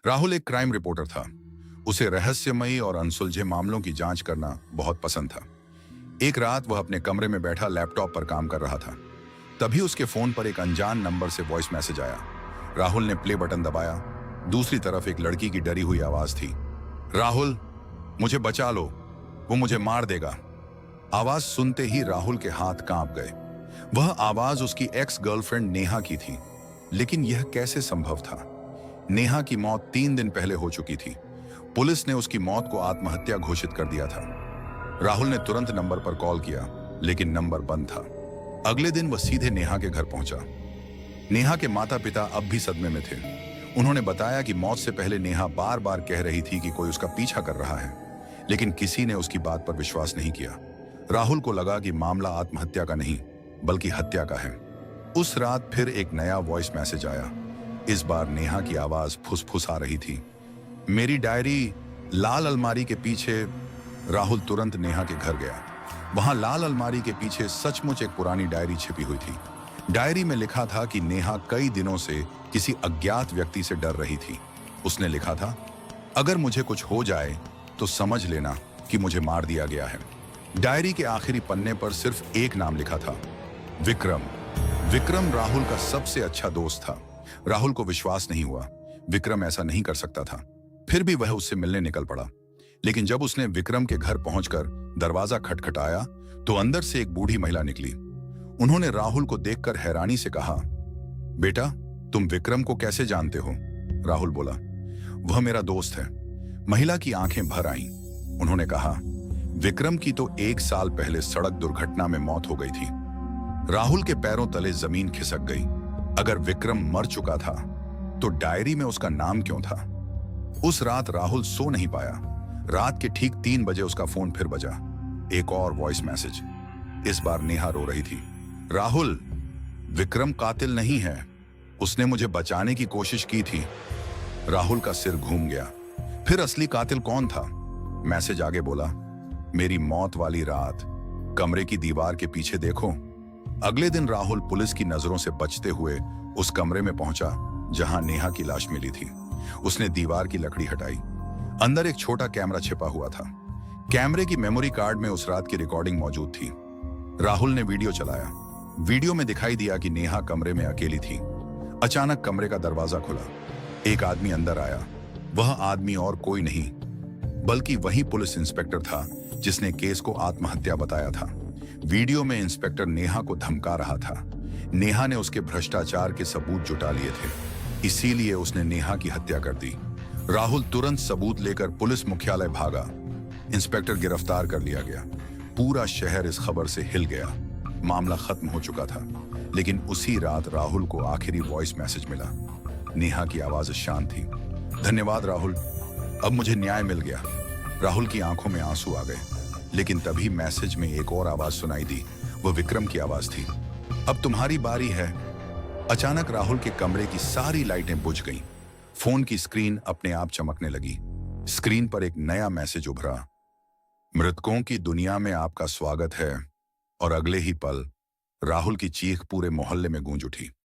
राहुल एक crime reporter था। उसे रहस्यमयी और अनसुलझे मामलों की जांच करना बहुत पसंद था। एक रात वह अपने कमरे में बैठा लैपटॉप पर काम कर रहा था। तभी उसके फोन पर एक अनजान नंबर से वॉइस मैसेज आया। राहुल ने प्ले बटन दबाया। दूसरी तरफ एक लड़की की डरी हुई आवाज थी। राहुल, मुझे बचा लो, वो मुझे मार देगा। आवाज सुनते ही राहुल के हाथ कांप गए। वह आवाज उसकी एक्स गर्लफ्रेंड नेहा की थी। लेकिन यह कैसे संभव था? नेहा की मौत 3 दिन पहले हो चुकी थी। पुलिस ने उसकी मौत को आत्महत्या घोषित कर दिया था। राहुल ने तुरंत नंबर पर कॉल किया, लेकिन नंबर बंद था। अगले दिन वह सीधे नेहा के घर पहुंचा। नेहा के माता पिता अब भी सदमे में थे। उन्होंने बताया कि मौत से पहले नेहा बार बार कह रही थी कि कोई उसका पीछा कर रहा है, लेकिन किसी ने उसकी बात पर विश्वास नहीं किया। राहुल को लगा कि मामला आत्महत्या का नहीं, बल्कि हत्या का है। उस रात फिर एक नया वॉइस मैसेज आया। इस बार नेहा की आवाज फुसफुसा रही थी। मेरी डायरी लाल अलमारी के पीछे। राहुल तुरंत नेहा के घर गया। वहां लाल अलमारी के पीछे सचमुच एक पुरानी डायरी छिपी हुई थी। डायरी में लिखा था कि नेहा कई दिनों से किसी अज्ञात व्यक्ति से डर रही थी। उसने लिखा था, अगर मुझे कुछ हो जाए तो समझ लेना कि मुझे मार दिया गया है। डायरी के आखिरी पन्ने पर सिर्फ एक नाम लिखा था, विक्रम। विक्रम राहुल का सबसे अच्छा दोस्त था। राहुल को विश्वास नहीं हुआ। विक्रम ऐसा नहीं कर सकता था। फिर भी वह उससे मिलने निकल पड़ा। लेकिन जब उसने विक्रम के घर पहुंचकर दरवाजा खटखटाया तो अंदर से एक बूढ़ी महिला निकली। उन्होंने राहुल को देखकर हैरानी से कहा, बेटा, तुम विक्रम को कैसे जानते हो? राहुल बोला, वह मेरा दोस्त है। महिला की आंखें भर आईं। उन्होंने कहा, विक्रम की तो 1 साल पहले सड़क दुर्घटना में मौत हो गई थी। राहुल के पैरों तले जमीन खिसक गई। अगर विक्रम मर चुका था तो डायरी में उसका नाम क्यों था? उस रात राहुल सो नहीं पाया। रात के ठीक 3 बजे उसका फोन फिर बजा। एक और वॉइस मैसेज। इस बार नेहा रो रही थी। राहुल, विक्रम कातिल नहीं है। उसने मुझे बचाने की कोशिश की थी। राहुल का सिर घूम गया। फिर असली कातिल कौन था? मैसेज आगे बोला, मेरी मौत वाली रात, कमरे की दीवार के पीछे देखो। अगले दिन राहुल पुलिस की नजरों से बचते हुए उस कमरे में पहुंचा जहां नेहा की लाश मिली थी। उसने दीवार की लकड़ी हटाई। अंदर एक छोटा कैमरा छिपा हुआ था। कैमरे की मेमोरी कार्ड में उस रात की रिकॉर्डिंग मौजूद थी। राहुल ने वीडियो चलाया। वीडियो में दिखाई दिया कि नेहा कमरे में अकेली थी। अचानक कमरे का दरवाजा खुला। एक आदमी अंदर आया। वह आदमी और कोई नहीं बल्कि वही पुलिस इंस्पेक्टर था जिसने केस को आत्महत्या बताया था। वीडियो में इंस्पेक्टर नेहा को धमका रहा था। नेहा ने उसके भ्रष्टाचार के सबूत जुटा लिए थे, इसीलिए उसने नेहा की हत्या कर दी। राहुल तुरंत सबूत लेकर पुलिस मुख्यालय भागा। इंस्पेक्टर गिरफ्तार कर लिया गया। पूरा शहर इस खबर से हिल गया। मामला खत्म हो चुका था। लेकिन उसी रात राहुल को आखिरी वॉइस मैसेज मिला। नेहा की आवाज शांत थी। धन्यवाद राहुल, अब मुझे न्याय मिल गया। राहुल की आंखों में आंसू आ गए। लेकिन तभी मैसेज में एक और आवाज सुनाई दी। वह विक्रम की आवाज थी। अब तुम्हारी बारी है। अचानक राहुल के कमरे की सारी लाइटें बुझ गईं। फोन की स्क्रीन अपने आप चमकने लगी। स्क्रीन पर एक नया मैसेज उभरा, मृतकों की दुनिया में आपका स्वागत है। और अगले ही पल राहुल की चीख पूरे मोहल्ले में गूंज उठी।